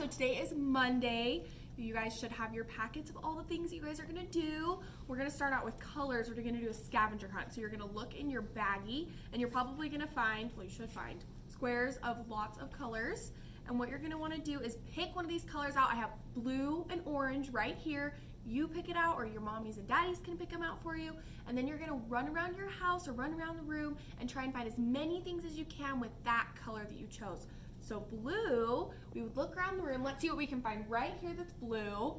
So today is Monday. You guys should have your packets of all the things you guys are gonna do. We're gonna start out with colors. We're gonna do a scavenger hunt. So you're gonna look in your baggie and you're probably gonna find, well, you should find squares of lots of colors. And what you're gonna wanna do is pick one of these colors out. I have blue and orange right here. You pick it out, or your mommies and daddies can pick them out for you. And then you're gonna run around your house or run around the room and try and find as many things as you can with that color that you chose. So blue, we would look around the room. Let's see what we can find right here that's blue.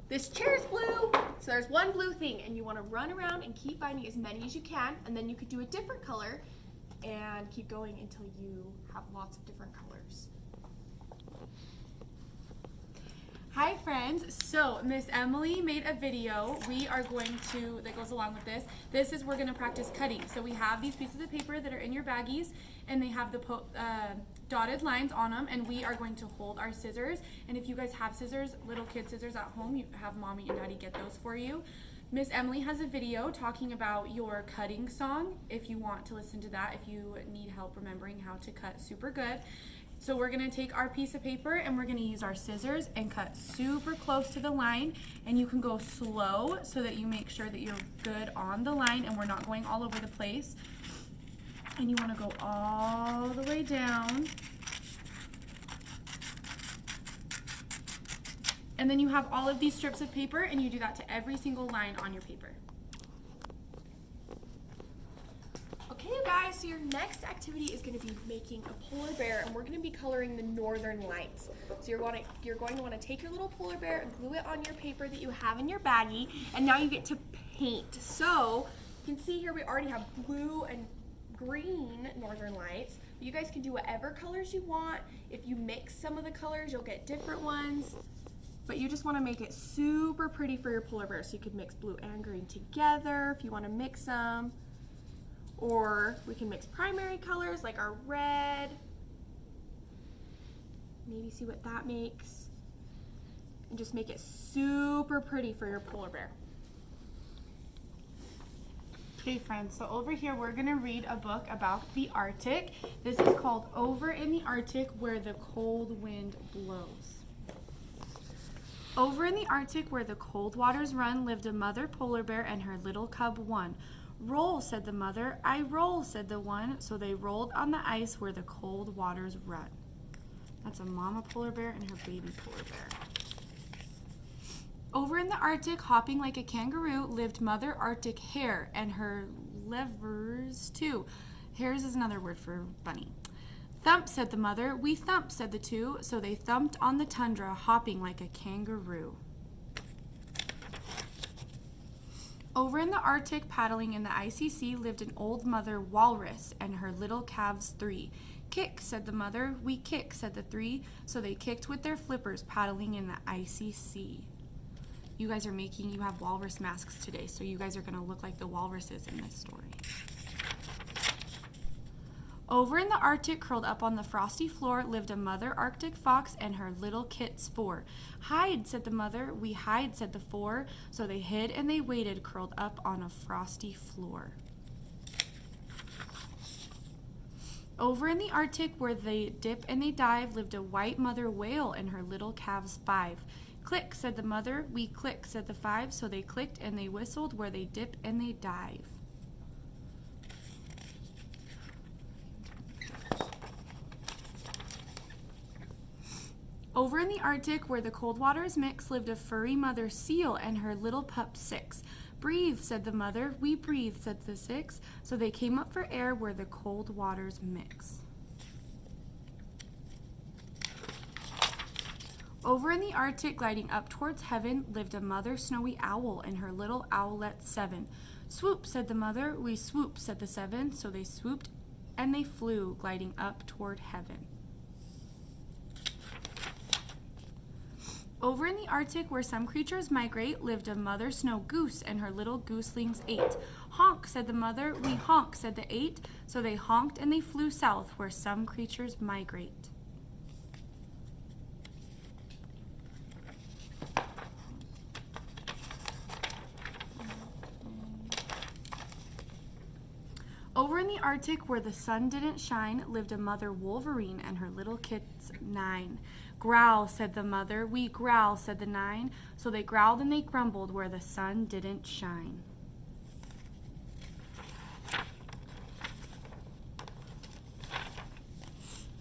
This chair's blue, so there's one blue thing, and you wanna run around and keep finding as many as you can, and then you could do a different color and keep going until you have lots of different colors. Hi friends, so Miss Emily made a video that goes along with this. This is we're gonna practice cutting. So we have these pieces of paper that are in your baggies and they have the dotted lines on them, and we are going to hold our scissors. And if you guys have scissors, little kid scissors at home, you have mommy and daddy get those for you. Miss Emily has a video talking about your cutting song if you want to listen to that, if you need help remembering how to cut super good. So we're gonna take our piece of paper and we're gonna use our scissors and cut super close to the line, and you can go slow so that you make sure that you're good on the line and we're not going all over the place. And you wanna go all the way down. And then you have all of these strips of paper, and you do that to every single line on your paper. Okay, you guys, so your next activity is going to be making a polar bear, and we're going to be coloring the northern lights. So you're going to want to take your little polar bear and glue it on your paper that you have in your baggie, and now you get to paint. So you can see here we already have blue and green northern lights. You guys can do whatever colors you want. If you mix some of the colors, you'll get different ones. But you just want to make it super pretty for your polar bear. So you could mix blue and green together if you want to mix them. Or we can mix primary colors like our red. Maybe see what that makes. And just make it super pretty for your polar bear. Okay friends, so over here we're gonna read a book about the Arctic. This is called Over in the Arctic Where the Cold Wind Blows. Over in the Arctic where the cold waters run lived a mother polar bear and her little cub one. Roll, said the mother. I roll, said the one. So they rolled on the ice where the cold waters run. That's a mama polar bear and her baby polar bear. Over in the Arctic, hopping like a kangaroo, lived Mother Arctic Hare and her levers too. Hares is another word for bunny. Thump, said the mother. We thump, said the two. So they thumped on the tundra, hopping like a kangaroo. Over in the Arctic, paddling in the icy sea, lived an old mother walrus and her little calves three. Kick, said the mother. We kick, said the three. So they kicked with their flippers, paddling in the icy sea. You guys you have walrus masks today, so you guys are gonna look like the walruses in this story. Over in the Arctic, curled up on the frosty floor, lived a mother Arctic fox and her little kits four. Hide, said the mother. We hide, said the four. So they hid and they waited, curled up on a frosty floor. Over in the Arctic, where they dip and they dive, lived a white mother whale and her little calves five. Click, said the mother. We click, said the five. So they clicked and they whistled where they dip and they dive. Over in the Arctic, where the cold waters mix, lived a furry mother seal and her little pup six. Breathe, said the mother. We breathe, said the six. So they came up for air where the cold waters mix. Over in the Arctic, gliding up towards heaven, lived a mother snowy owl and her little owlets seven. Swoop, said the mother. We swoop, said the seven. So they swooped and they flew, gliding up toward heaven. Over in the Arctic, where some creatures migrate, lived a mother snow goose and her little gooselings eight. Honk, said the mother. We honk, said the eight. So they honked and they flew south, where some creatures migrate. Over in the Arctic where the sun didn't shine lived a mother wolverine and her little kids 9. Growl, said the mother. We growl, said the 9. So they growled and they grumbled where the sun didn't shine.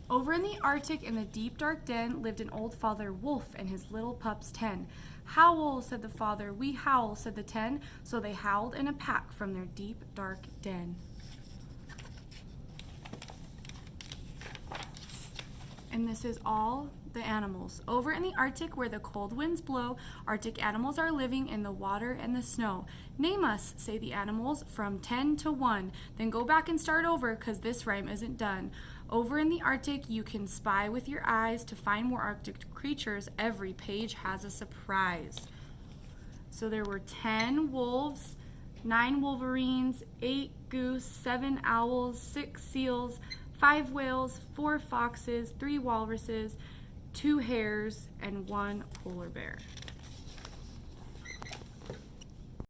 Over in the Arctic, in the deep dark den, lived an old father wolf and his little pups 10. Howl, said the father. We howl, said the 10. So they howled in a pack from their deep dark den. And this is all the animals. Over in the Arctic, where the cold winds blow, Arctic animals are living in the water and the snow. Name us, say the animals, from 10 to 1. Then go back and start over, 'cause this rhyme isn't done. Over in the Arctic, you can spy with your eyes to find more Arctic creatures. Every page has a surprise. So there were 10 wolves, 9 wolverines, 8 goose, 7 owls, 6 seals, 5 whales, 4 foxes, 3 walruses, 2 hares, and 1 polar bear.